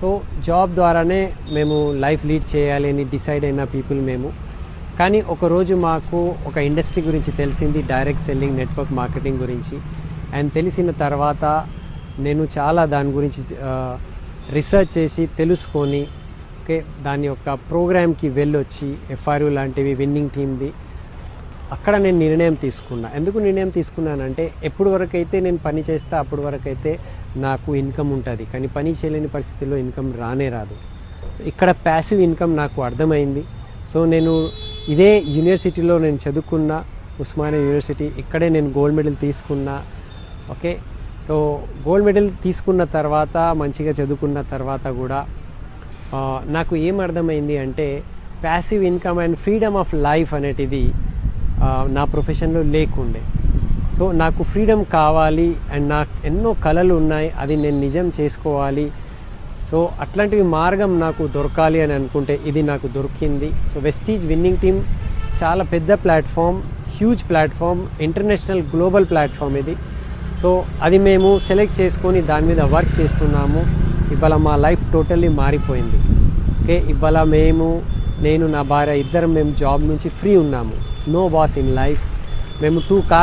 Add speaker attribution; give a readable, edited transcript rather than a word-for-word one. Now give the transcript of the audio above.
Speaker 1: So job ద్వారానే మేము life lead చేయాలి అని డిసైడ్ అయిన పీపుల్ మేము. కానీ ఒకరోజు మాకు ఒక ఇండస్ట్రీ గురించి తెలిసింది, డైరెక్ట్ సెల్లింగ్, నెట్వర్క్ మార్కెటింగ్ గురించి. అండ్ తెలిసిన తర్వాత నేను చాలా దాని గురించి రీసెర్చ్ చేసి తెలుసుకొని ఓకే దాని యొక్క ప్రోగ్రామ్కి వెళ్ళొచ్చి FRU లాంటివి విన్నింగ్ టీమ్ది అక్కడ నేను నిర్ణయం తీసుకున్నా. ఎందుకు నిర్ణయం తీసుకున్నానంటే ఎప్పుడు వరకైతే నేను పని చేస్తా అప్పటి వరకైతే నాకు ఇన్కమ్ ఉంటుంది, కానీ పని చేయలేని పరిస్థితుల్లో ఇన్కమ్ రానే రాదు. సో ఇక్కడ ప్యాసివ్ ఇన్కమ్ నాకు అర్థమైంది. సో నేను ఇదే యూనివర్సిటీలో నేను చదువుకున్న, ఉస్మానియా యూనివర్సిటీ, ఇక్కడే నేను గోల్డ్ మెడల్ తీసుకున్నా. ఓకే, సో గోల్డ్ మెడల్ తీసుకున్న తర్వాత మంచిగా చదువుకున్న తర్వాత కూడా నాకు ఏం అర్థమైంది అంటే passive income and freedom of life అనేటిది నా ప్రొఫెషన్లో లేకుండే. సో నాకు ఫ్రీడమ్ కావాలి అండ్ నాకు ఎన్నో కళలు ఉన్నాయి, అది నేను నిజం చేసుకోవాలి. సో అట్లాంటివి మార్గం నాకు దొరకాలి అని అనుకుంటే ఇది నాకు దొరికింది. సో వెస్టీజ్ విన్నింగ్ టీమ్ చాలా పెద్ద platform, huge platform, international global platform ఇది. సో అది మేము సెలెక్ట్ చేసుకొని దాని మీద వర్క్ చేస్తున్నాము. ఇవాళ మా లైఫ్ టోటల్లీ మారిపోయింది. ఓకే, ఇవాళ నేను నా భార్య ఇద్దరం మేము జాబ్ నుంచి ఫ్రీ ఉన్నాము. No boss in life. మేము 2 కార్స్